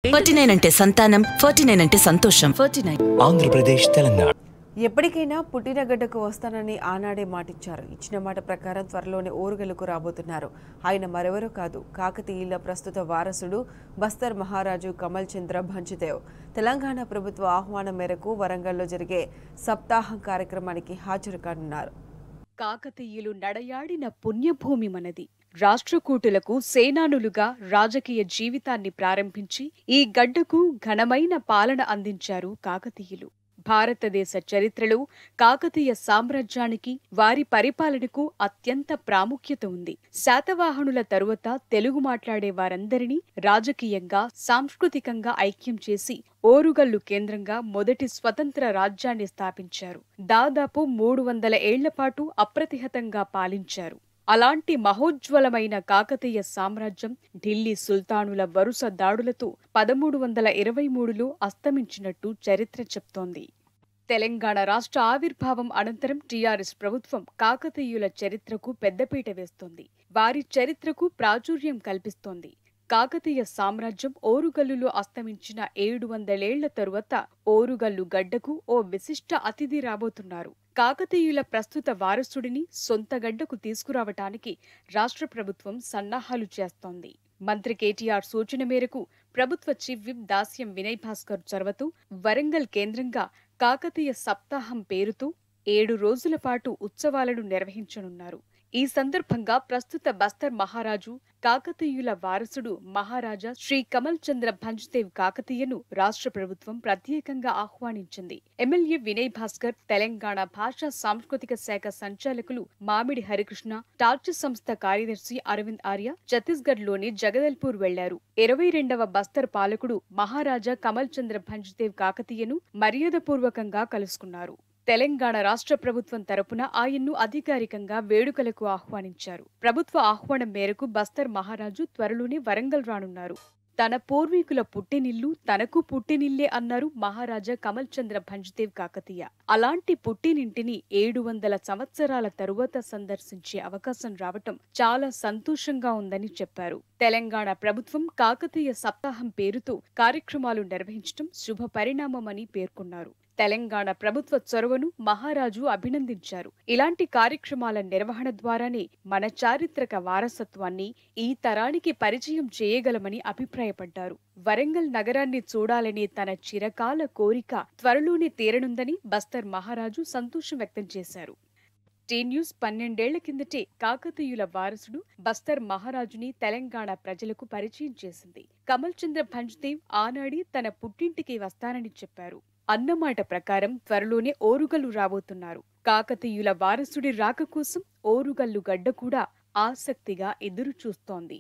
49 అంటే సంతానం, 49 అంటే సంతోషం. 49 ఆంధ్రప్రదేశ్, తెలంగాణ. ఎప్పటికైనా పుట్టినగడ్డకు వస్తానని ఆనాడే మాటిచ్చారు. ఇచ్చిన మాట ప్రకారం త్వరలోనే ఓరుగల్లుకు రాబోతున్నారు. ఆయన మరెవరో కాదు, కాకతీయుల ప్రస్తుత వారసుడు బస్తర్ మహారాజు కమల్ చంద్ర భంజ్దేవ్. తెలంగాణ ప్రభుత్వ ఆహ్వానం మేరకు వరంగల్లో జరిగే సప్తాహం కార్యక్రమానికి హాజరు కానున్నారు. కాకతీయులు నడయాడిన పుణ్యభూమి మనది. రాష్ట్రకూటులకు సేనానులుగా రాజకీయ జీవితాన్ని ప్రారంభించి ఈ గడ్డకు ఘనమైన పాలన అందించారు కాకతీయులు. భారతదేశ చరిత్రలో కాకతీయ సామ్రాజ్యానికి, వారి పరిపాలనకు అత్యంత ప్రాముఖ్యత ఉంది. శాతవాహనుల తరువాత తెలుగు మాట్లాడే వారందరినీ రాజకీయంగా, సాంస్కృతికంగా ఐక్యం చేసి ఓరుగల్లు కేంద్రంగా మొదటి స్వతంత్ర రాజ్యాన్ని స్థాపించారు. దాదాపు 300 ఏళ్లపాటు అప్రతిహతంగా పాలించారు. అలాంటి మహోజ్వలమైన కాకతీయ సామ్రాజ్యం ఢిల్లీ సుల్తానుల వరుస దాడులతో 1323లో అస్తమించినట్టు చరిత్ర చెప్తోంది. తెలంగాణ రాష్ట్ర ఆవిర్భావం అనంతరం టీఆర్ఎస్ ప్రభుత్వం కాకతీయుల చరిత్రకు పెద్దపీట వేస్తోంది. వారి చరిత్రకు ప్రాచుర్యం కల్పిస్తోంది. కాకతీయ సామ్రాజ్యం ఓరుగల్లులో అస్తమించిన 700 ఏళ్ల తరువాత ఓరుగల్లు గడ్డకు ఓ విశిష్ట అతిథి రాబోతున్నారు. కాకతీయుల ప్రస్తుత వారసుడిని సొంత గడ్డకు తీసుకురావటానికి రాష్ట్ర ప్రభుత్వం సన్నాహాలు చేస్తోంది. మంత్రి కేటీఆర్ సూచన మేరకు ప్రభుత్వ చీఫ్ విప్ దాస్యం వినయ్ భాస్కర్ చొరవతో వరంగల్ కేంద్రంగా కాకతీయ సప్తాహం పేరుతో 7 రోజుల పాటు ఉత్సవాలను నిర్వహించనున్నారు. ఈ సందర్భంగా ప్రస్తుత బస్తర్ మహారాజు, కాకతీయుల వారసుడు మహారాజా శ్రీ కమల్ చంద్ర భంజ్దేవ్ కాకతీయను రాష్ట్ర ప్రభుత్వం ప్రత్యేకంగా ఆహ్వానించింది. ఎమ్మెల్యే వినయ్ భాస్కర్, తెలంగాణ భాషా సాంస్కృతిక శాఖ సంచాలకులు మామిడి హరికృష్ణ, టార్చ్ సంస్థ కార్యదర్శి అరవింద్ ఆర్య ఛత్తీస్గఢ్లోని జగదల్పూర్ వెళ్లారు. 22వ బస్తర్ పాలకుడు మహారాజా కమల్ చంద్ర భంజ్దేవ్ కాకతీయను మర్యాదపూర్వకంగా కలుసుకున్నారు. తెలంగాణ రాష్ట్ర ప్రభుత్వం తరపున ఆయన్ను అధికారికంగా వేడుకలకు ఆహ్వానించారు. ప్రభుత్వ ఆహ్వానం మేరకు బస్తర్ మహారాజు త్వరలోనే వరంగల్ రానున్నారు. తన పూర్వీకుల పుట్టినిల్లు తనకు పుట్టినిల్లే అన్నారు మహారాజా కమల్ చంద్ర భంజ్దేవ్ కాకతీయ. అలాంటి పుట్టినింటిని 700 సంవత్సరాల తరువాత సందర్శించే అవకాశం రావటం చాలా సంతోషంగా ఉందని చెప్పారు. తెలంగాణ ప్రభుత్వం కాకతీయ సప్తాహం పేరుతో కార్యక్రమాలు నిర్వహించడం శుభ పరిణామమని పేర్కొన్నారు. తెలంగాణ ప్రభుత్వ చొరవను మహారాజు అభినందించారు. ఇలాంటి కార్యక్రమాల నిర్వహణ ద్వారానే మన చారిత్రక వారసత్వాన్ని ఈ తరానికి పరిచయం చేయగలమని అభిప్రాయపడ్డారు. వరంగల్ నగరాన్ని చూడాలనే తన చిరకాల కోరిక త్వరలోనే తీరనుందని బస్తర్ మహారాజు సంతోషం వ్యక్తం చేశారు. టీ న్యూస్ 12 ఏళ్ల కిందటే కాకతీయుల వారసుడు బస్తర్ మహారాజుని తెలంగాణ ప్రజలకు పరిచయం చేసింది. కమల్ చంద్ర భంజ్దేవ్ ఆనాడే తన పుట్టింటికి వస్తానని చెప్పారు. అన్నమాట ప్రకారం త్వరలోనే ఓరుగల్లు రాబోతున్నారు. కాకతీయుల వారసుడి రాక కోసం ఓరుగల్లు గడ్డ కూడా ఆసక్తిగా ఎదురు చూస్తోంది.